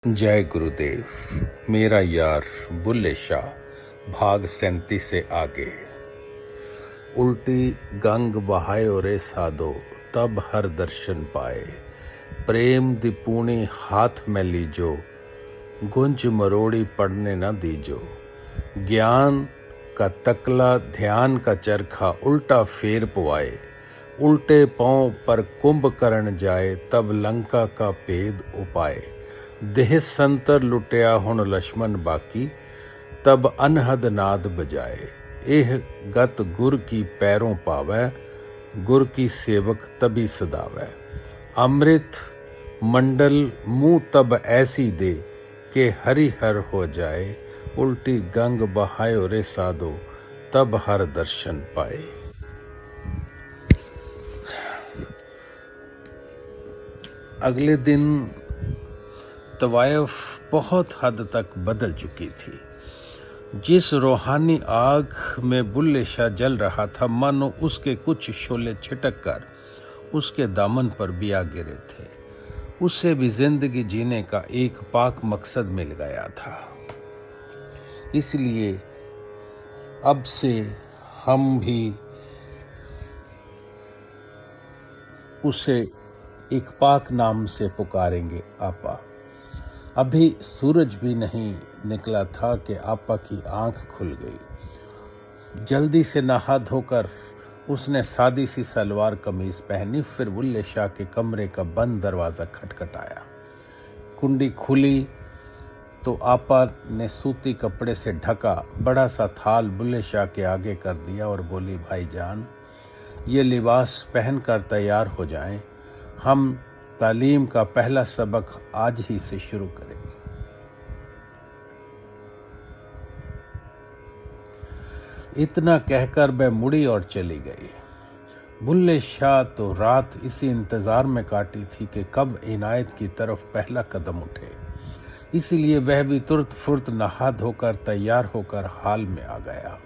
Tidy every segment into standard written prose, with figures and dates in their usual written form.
जय गुरुदेव। मेरा यार बुल्ले शाह भाग 37 से आगे। उल्टी गंग बहायो रे साधो तब हर दर्शन पाए। प्रेम दी पूणी हाथ में लीजो गुंज मरोड़ी पड़ने न दीजो। ज्ञान का तकला ध्यान का चरखा उल्टा फेर पुआए। उल्टे पांव पर कुंभकर्ण जाए तब लंका का भेद उपाय। देह संतर लुटिया हुण लक्ष्मण बाकी तब अनहद नाद बजाए। एह गत गुर की पैरों पावै गुर की सेवक तभी सदावै। अमृत मंडल मुंह तब ऐसी दे के हरिहर हो जाए। उल्टी गंग बहायो रे साधो तब हर दर्शन पाए। अगले दिन तवायफ बहुत हद तक बदल चुकी थी। जिस रूहानी आग में बुल्ले शाह जल रहा था मानो उसके कुछ शोले छिटक कर उसके दामन पर भी आ गिरे थे। उससे भी जिंदगी जीने का एक पाक मकसद मिल गया था। इसलिए अब से हम भी उसे एक पाक नाम से पुकारेंगे आपा। अभी सूरज भी नहीं निकला था कि आपा की आंख खुल गई। जल्दी से नहा धोकर उसने सादी सी सलवार कमीज पहनी। फिर बुल्ले शाह के कमरे का बंद दरवाजा खटखटाया। कुंडी खुली तो आपा ने सूती कपड़े से ढका बड़ा सा थाल बुल्ले शाह के आगे कर दिया और बोली, भाईजान ये लिबास पहनकर तैयार हो जाएं। हम तालीम का पहला सबक आज ही से शुरू करेंगे। इतना कहकर वह मुड़ी और चली गई। बुल्ले शाह तो रात इसी इंतजार में काटी थी कि कब इनायत की तरफ पहला कदम उठे। इसलिए वह भी तुरंत फुर्त नहा धोकर तैयार होकर हाल में आ गया।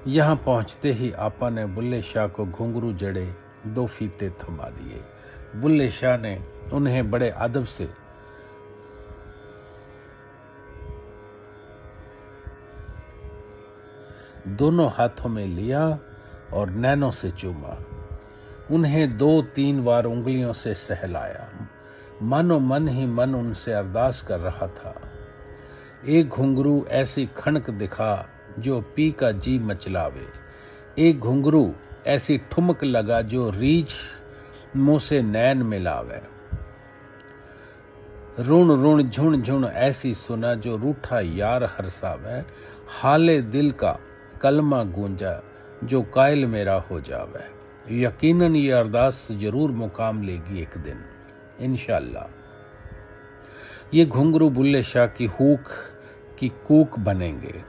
यहाँ पहुंचते ही आपा ने बुल्ले शाह को घुंघरू जड़े 2 फीते थमा दिए। बुल्ले शाह ने उन्हें बड़े अदब से दोनों हाथों में लिया और नैनों से चूमा। उन्हें 2-3 बार उंगलियों से सहलाया। मानो मन ही मन उनसे अरदास कर रहा था। एक घुंघरू ऐसी खणक दिखा जो पी का जी मचलावे। एक घुंघरू ऐसी ठुमक लगा जो रीछ मुंह से नैन मिलावे। रुण रुण झुण झुण ऐसी सुना जो रूठा यार हरसावे। हाले दिल का कलमा गूंजा जो कायल मेरा हो जावे। यकीनन ये अरदास जरूर मुकाम लेगी एक दिन इंशाअल्लाह। ये घुंघरू बुल्ले शाह की हुक की कूक बनेंगे।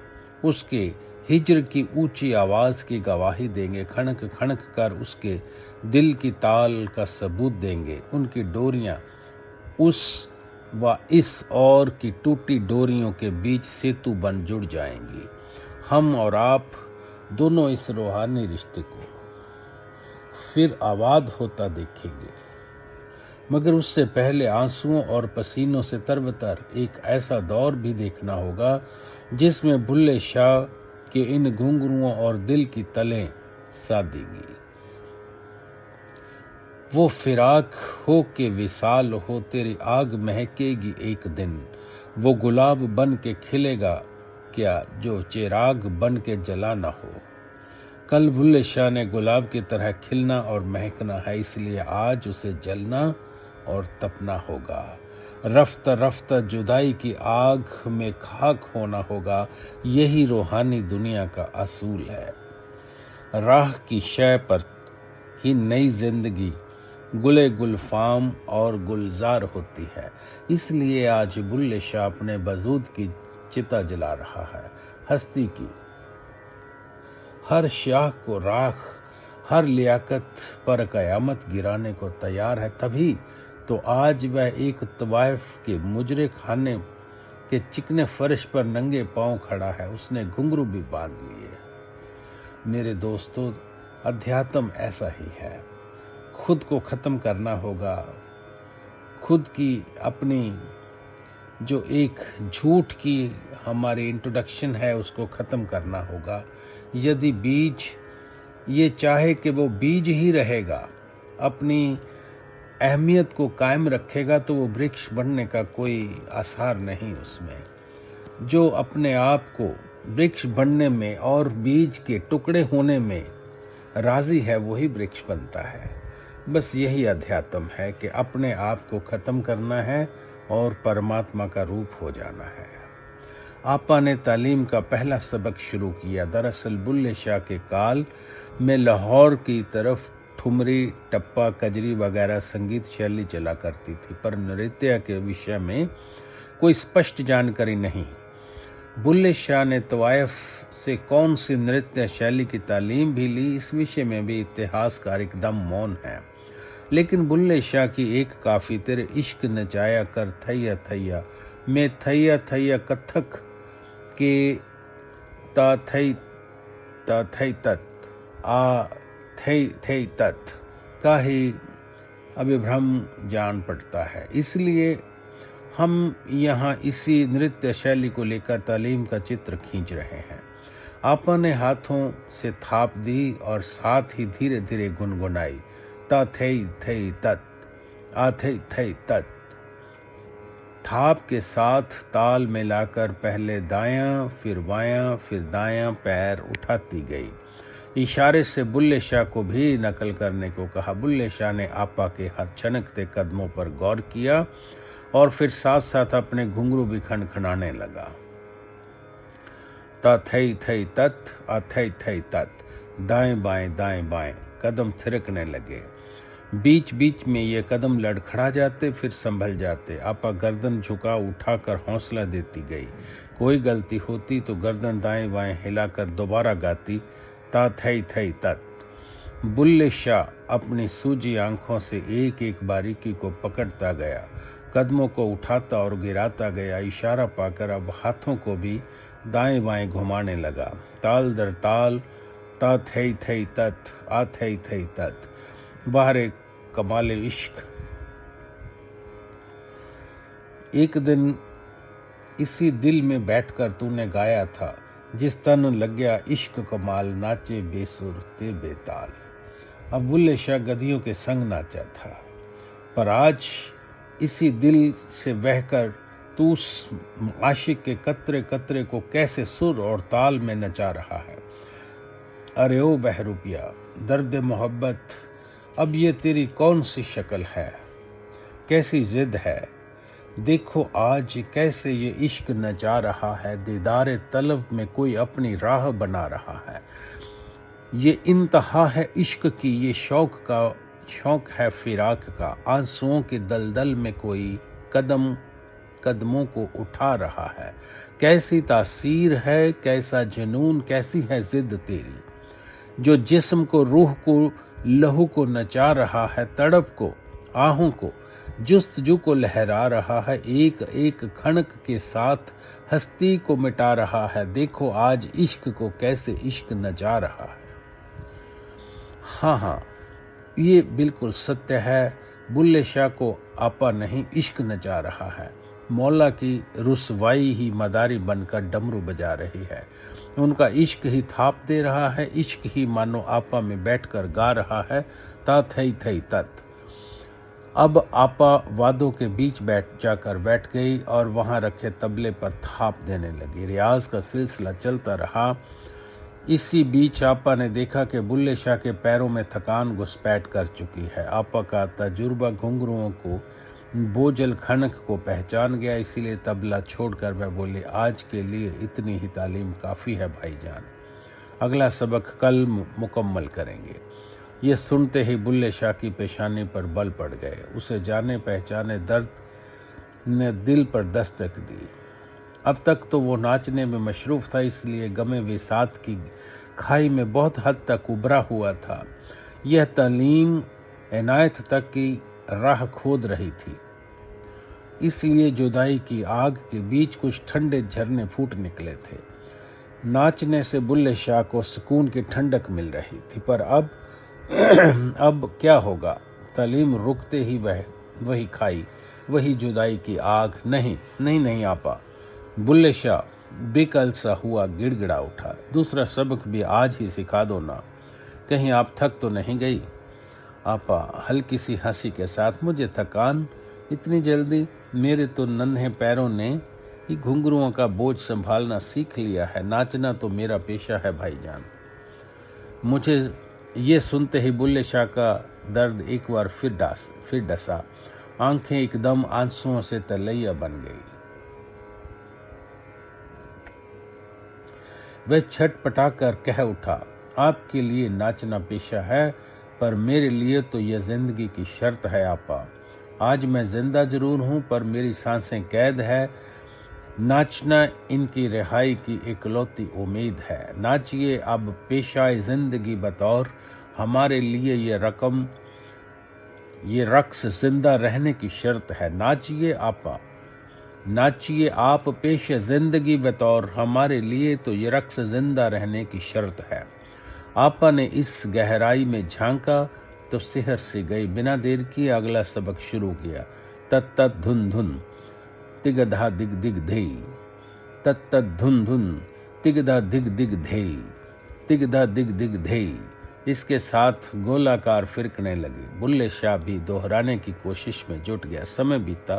उसके हिज्र की ऊंची आवाज की गवाही देंगे। खणक खणक कर उसके दिल की ताल का सबूत देंगे। उनकी डोरियां उस व इस और की टूटी डोरियों के बीच सेतु बन जुड़ जाएंगी। हम और आप दोनों इस रूहानी रिश्ते को फिर आबाद होता देखेंगे। मगर उससे पहले आंसुओं और पसीनों से तरबतर एक ऐसा दौर भी देखना होगा जिसमें बुल्ले शाह के इन घुंघरुओं और दिल की तलें सादेगी। वो फिराक हो के विसाल हो तेरी आग महकेगी एक दिन। वो गुलाब बन के खिलेगा क्या जो चिराग बन के जला ना हो। कल बुल्ले शाह ने गुलाब की तरह खिलना और महकना है। इसलिए आज उसे जलना और तपना होगा। रफ्ता रफ्ता जुदाई की आग में खाक होना होगा। यही रूहानी दुनिया का असूल है। राह की शय पर ही नई जिंदगी गुले गुलफाम और गुलजार होती है। इसलिए आज बुल्ले शाह अपने वजूद की चिता जला रहा है। हस्ती की हर शाह को राख, हर लियाकत पर कयामत गिराने को तैयार है। तभी तो आज वह एक तवायफ के मुजरे खाने के चिकने फर्श पर नंगे पांव खड़ा है। उसने घुंघरू भी बांध लिए। मेरे दोस्तों, अध्यात्म ऐसा ही है। खुद को खत्म करना होगा। खुद की अपनी जो एक झूठ की हमारी इंट्रोडक्शन है उसको ख़त्म करना होगा। यदि बीज ये चाहे कि वो बीज ही रहेगा, अपनी अहमियत को कायम रखेगा, तो वो वृक्ष बनने का कोई आसार नहीं उसमें। जो अपने आप को वृक्ष बनने में और बीज के टुकड़े होने में राजी है वही वृक्ष बनता है। बस यही अध्यात्म है कि अपने आप को ख़त्म करना है और परमात्मा का रूप हो जाना है। आपा ने तालीम का पहला सबक शुरू किया। दरअसल बुल्ले शाह के काल में लाहौर की तरफ ठुमरी, टप्पा, कजरी वगैरह संगीत शैली चला करती थी, पर नृत्य के विषय में कोई स्पष्ट जानकारी नहीं। बुल्ले शाह ने तवायफ से कौन सी नृत्य शैली की तालीम भी ली, इस विषय में भी इतिहासकार एकदम मौन है। लेकिन बुल्ले शाह की एक काफी तेरे इश्क नचाया कर थैया थैया में थैया थैया कथक के ता थई तत् आ थई थई तत् का ही अभिभ्रम जान पड़ता है। इसलिए हम यहाँ इसी नृत्य शैली को लेकर तालीम का चित्र खींच रहे हैं। आपा ने हाथों से थाप दी और साथ ही धीरे धीरे गुनगुनाई, ता थई थई तत् आ थई थई तत्। थाप के साथ ताल मिलाकर पहले दायां फिर बायां फिर दायां पैर उठाती गई। इशारे से बुल्ले शाह को भी नकल करने को कहा। बुल्ले शाह ने आपा के हाथ छनकते कदमों पर गौर किया और फिर साथ साथ अपने घुंघरू भी खनखनाने लगा। ता थई थई तत् आ थई थई तत्, दाएं बाएं कदम थिरकने लगे। बीच बीच में ये कदम लड़खड़ा जाते फिर संभल जाते। आपा गर्दन झुका उठाकर हौसला देती गई। कोई गलती होती तो गर्दन दाएं बाएं हिलाकर दोबारा गाती, ता थई थई तत्। बुल्ले शाह अपनी सूजी आंखों से एक एक बारीकी को पकड़ता गया, कदमों को उठाता और गिराता गया। इशारा पाकर अब हाथों को भी दाएं बाएं घुमाने लगा, ताल दर ताल, ता थई थई तत् आ थई थई तत्। बाहर कमाले इश्क। एक दिन इसी दिल में बैठकर तूने गाया था, जिस तन लग गया इश्क कमाल, नाचे बेसुर ते बेताल। अब बुल्ले शाह गधियों के संग नाचा था, पर आज इसी दिल से बहकर तू उस आशिक के कतरे कतरे को कैसे सुर और ताल में नचा रहा है। अरे ओ बहरूपिया, दर्द मोहब्बत, अब ये तेरी कौन सी शक्ल है, कैसी जिद है। देखो आज कैसे ये इश्क नचा रहा है, दीदारे तलब में कोई अपनी राह बना रहा है। ये इंतहा है इश्क की, ये शौक है फिराक का। आंसुओं के दलदल में कोई कदमों को उठा रहा है। कैसी तासीर है, कैसा जुनून, कैसी है जिद तेरी, जो जिस्म को, रूह को, लहू को नचा रहा है। तड़प को, आहों को, जुस्तजू को लहरा रहा है। एक एक खणक के साथ हस्ती को मिटा रहा है। देखो आज इश्क को कैसे इश्क नचा रहा है। हाँ, ये बिल्कुल सत्य है। बुल्ले शाह को आपा नहीं इश्क नचा रहा है। मौला की रुसवाई ही मदारी बनकर डमरू बजा रही है। उनका इश्क ही थाप दे रहा है। इश्क ही मानो आपा में बैठकर गा रहा है, ता थई थई तत्। अब आपा वादों के बीच जाकर बैठ गई और वहां रखे तबले पर थाप देने लगी। रियाज का सिलसिला चलता रहा। इसी बीच आपा ने देखा कि बुल्ले शाह के पैरों में थकान घुसपैठ कर चुकी है। आपा का तजुर्बा घुंघरुओं को, बोझल खनक को पहचान गया, इसीलिए तबला छोड़कर वह बोले, आज के लिए इतनी ही तालीम काफ़ी है भाईजान, अगला सबक कल मुकम्मल करेंगे। ये सुनते ही बुल्ले शाह की पेशानी पर बल पड़ गए। उसे जाने पहचाने दर्द ने दिल पर दस्तक दी। अब तक तो वो नाचने में मशरूफ था, इसलिए गमे विसात की खाई में बहुत हद तक उभरा हुआ था। यह तालीम इनायत तक की राह खोद रही थी, इसलिए जुदाई की आग के बीच कुछ ठंडे झरने फूट निकले थे। नाचने से बुल्ले शाह को सुकून की ठंडक मिल रही थी। पर अब क्या होगा। तालीम रुकते ही वही खाई वही जुदाई की आग। नहीं नहीं नहीं आपा। बुल्ले शाह बेकल सा हुआ गिड़गिड़ा उठा। दूसरा सबक भी आज ही सिखा दो ना, कहीं आप थक तो नहीं गई। आपा हल्की सी हंसी के साथ, मुझे थकान इतनी जल्दी? मेरे तो नन्हे पैरों ने ही घुंघरुओं का बोझ संभालना सीख लिया है। नाचना तो मेरा पेशा है भाईजान। मुझे ये सुनते ही बुल्ले शाह का दर्द एक बार फिर डसा। आंखें एकदम आंसुओं से तलैया बन गई। वह छटपटा कर कह उठा, आपके लिए नाचना पेशा है, पर मेरे लिए तो यह जिंदगी की शर्त है आपा। आज मैं जिंदा जरूर हूं, पर मेरी सांसें कैद है। नाचना इनकी रिहाई की इकलौती उम्मीद है। नाचिए अब पेशाए जिंदगी बतौर, हमारे लिए ये रक्स जिंदा रहने की शर्त है। नाचिए आपा, नाचिए आप पेश जिंदगी बतौर, हमारे लिए तो ये रक्स जिंदा रहने की शर्त है। आपा ने इस गहराई में झांका तो सिहर से गई। बिना देर किए अगला सबक शुरू किया। तत तत धुन धुन तिगधा दिग दिग धेई, तत तत धुन धुन तिगधा दिग दिग धेई, तिगधा दिग दिग धेई। इसके साथ गोलाकार फिरकने लगी। बुल्ले शाह भी दोहराने की कोशिश में जुट गया। समय बीता।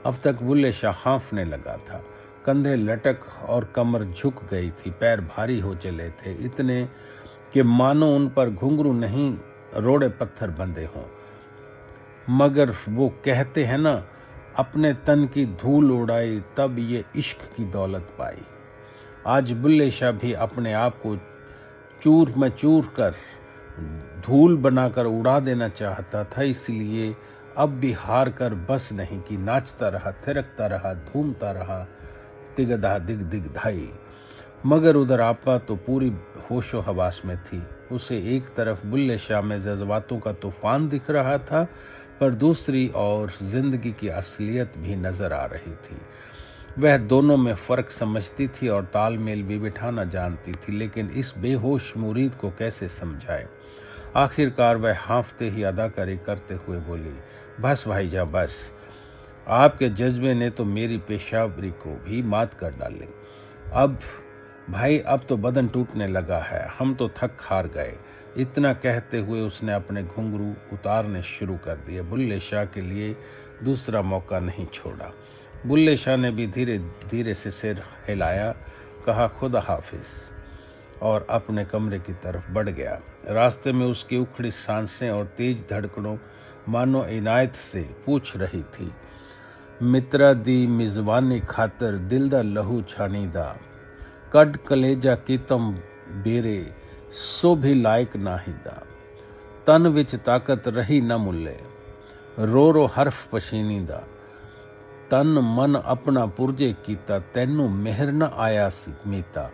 अब तक बुल्ले शाह हाँफने लगा था। कंधे लटक और कमर झुक गई थी। पैर भारी हो चले थे, इतने कि मानो उन पर घुंघरू नहीं रोड़े पत्थर बंधे हों। मगर वो कहते हैं ना, अपने तन की धूल उड़ाई तब ये इश्क की दौलत पाई। आज बुल्ले शाह भी अपने आप को चूर में चूर कर धूल बनाकर उड़ा देना चाहता था। इसलिए अब भी हार कर बस नहीं कि नाचता रहा, थिरकता रहा, धूमता रहा, तिगधा दिग दिग धाई। मगर उधर आपा तो पूरी होशो हवास में थी। उसे एक तरफ बुल्ले शाह में जज्बातों का तूफान दिख रहा था, पर दूसरी ओर जिंदगी की असलियत भी नजर आ रही थी। वह दोनों में फर्क समझती थी और तालमेल भी बिठाना जानती थी, लेकिन इस बेहोश मुरीद को कैसे समझाए। आखिरकार वह हाँफते ही अदाकारी करते हुए बोली, बस भाईजान बस, आपके जज्बे ने तो मेरी पेशावरी को भी मात कर डाली। अब भाई, अब तो बदन टूटने लगा है, हम तो थक हार गए। इतना कहते हुए उसने अपने घुंघरू उतारने शुरू कर दिए। बुल्ले शाह के लिए दूसरा मौका नहीं छोड़ा। बुल्ले शाह ने भी धीरे धीरे से सिर हिलाया, कहा खुदा हाफिज, और अपने कमरे की तरफ बढ़ गया। रास्ते में उसकी उखड़ी सांसें और तेज धड़कनों मानो इनायत से पूछ रही थी, मित्रा दी मिजबानी खातर दिल दा लहू छानी दा, कड कलेजा कीतम बेरे सो भी लायक नाही दा, तन विच ताकत रही न मुल्ले, रो रो हरफ पशीनी दा, तन मन अपना पुरजे कीता, तैनू मेहर न आया सी मीता,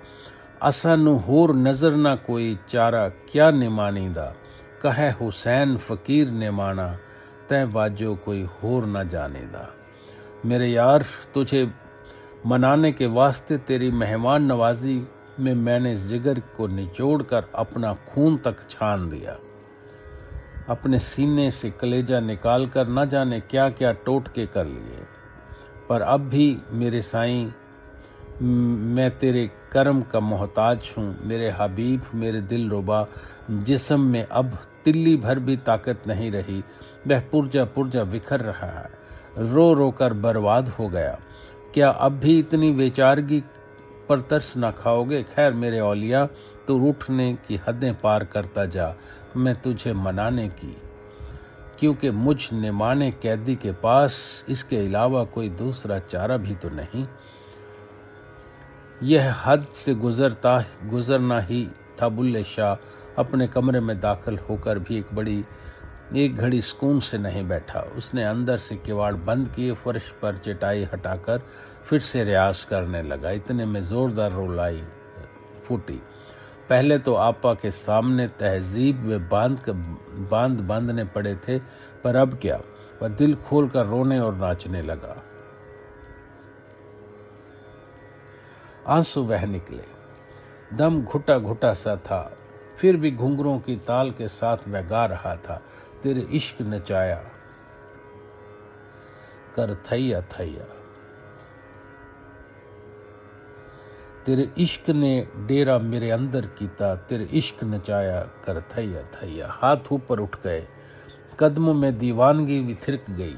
असानू होर नजर न कोई चारा क्या निमानी दा, कहे हुसैन फकीर ने माना, तै वाजो कोई होर न जाने दा। मेरे यार, तुझे मनाने के वास्ते तेरी मेहमान नवाजी में मैंने जिगर को निचोड़ कर अपना खून तक छान दिया। अपने सीने से कलेजा निकाल कर न जाने क्या क्या टोटके कर लिए, पर अब भी मेरे साईं, मैं तेरे करम का मोहताज हूँ। मेरे हबीब, मेरे दिल रुबा जिस्म में अब तिल्ली भर भी ताकत नहीं रही। वह पुर्जा पुर्जा बिखर रहा है, रो रो कर बर्बाद हो गया। क्या अब भी इतनी बेचारगी पर तरस ना खाओगे? खैर मेरे औलिया, तू रूठने की हदें पार करता जा, मैं तुझे मनाने की, क्योंकि मुझ निमाने कैदी के पास इसके अलावा कोई दूसरा चारा भी तो नहीं। यह हद से गुजरना ही था। बुल्ले शाह अपने कमरे में दाखिल होकर भी एक घड़ी सुकून से नहीं बैठा। उसने अंदर से किवाड़ बंद किए, फर्श पर चटाई हटाकर फिर से रियाज करने लगा। इतने में जोरदार रुलाई फूटी। पहले तो आपा के सामने तहजीब में बांध बांधने पड़े थे, पर अब क्या, वह दिल खोल कर रोने और नाचने लगा। आंसू बह निकले, दम घुटा घुटा सा था, फिर भी घुंघरों की ताल के साथ वह गा रहा था, तेरे इश्क नचाया, कर थैया थैया। तेरे इश्क ने डेरा मेरे अंदर कीता, तेरे इश्क नचाया कर थैया थैया। हाथ ऊपर उठ गए, कदमों में दीवानगी भी थिरक गई।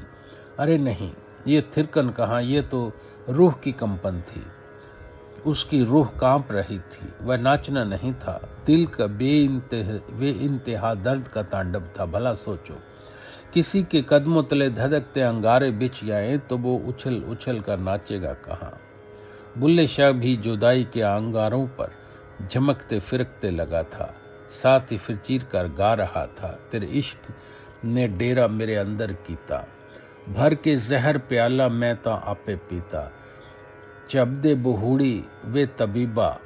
अरे नहीं, ये थिरकन कहाँ, ये तो रूह की कंपन थी। उसकी रूह कांप रही थी। वह नाचना नहीं था, दिल का बेइंतहा दर्द का तांडव था। भला सोचो, किसी के कदमों तले धधकते अंगारे बिछ जाएं तो वो उछल उछल कर नाचेगा कहाँ। बुल्ले शाह भी जुदाई के अंगारों पर झमकते फिरकते लगा था, साथ ही फिर चीर कर गा रहा था, तेरे इश्क ने डेरा मेरे अंदर कीता, भर के जहर प्याला मैं तो आपे पीता। चबदे बहुड़ी वे तबीबा,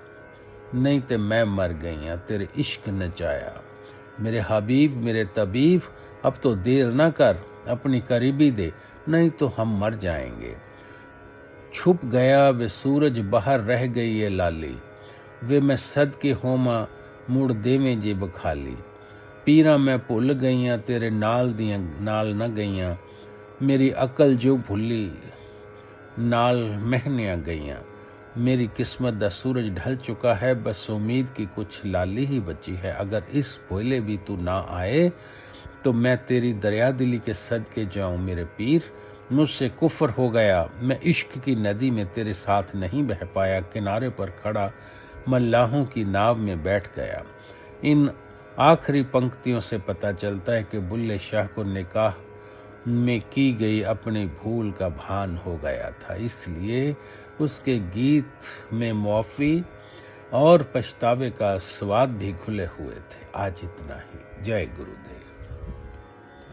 नहीं ते मैं मर गईया, तेरे इश्क नचाया। मेरे हबीब मेरे तबीब, अब तो देर ना कर, अपनी करीबी दे, नहीं तो हम मर जाएंगे। छुप गया वे सूरज, बाहर रह गई ये लाली, वे मैं सद के होमा मुड़ देवें जे बखाली। पीरा मैं भुल गईया, तेरे नाल दियां नाल न गईया, मेरी अकल जो भुली नाल महनिया गईयां। मेरी किस्मत दा सूरज ढल चुका है, बस उम्मीद की कुछ लाली ही बची है। अगर इस भोले भी तू ना आए तो मैं तेरी दरिया दिली के सदके जाऊं मेरे पीर। मुझसे कुफ्र हो गया, मैं इश्क की नदी में तेरे साथ नहीं बह पाया, किनारे पर खड़ा मल्लाहों की नाव में बैठ गया। इन आखिरी पंक्तियों से पता चलता है कि बुल्ले शाह को निकाह में की गई अपनी भूल का भान हो गया था, इसलिए उसके गीत में मुआफ़ी और पछतावे का स्वाद भी घुले हुए थे। आज इतना ही। जय गुरुदेव।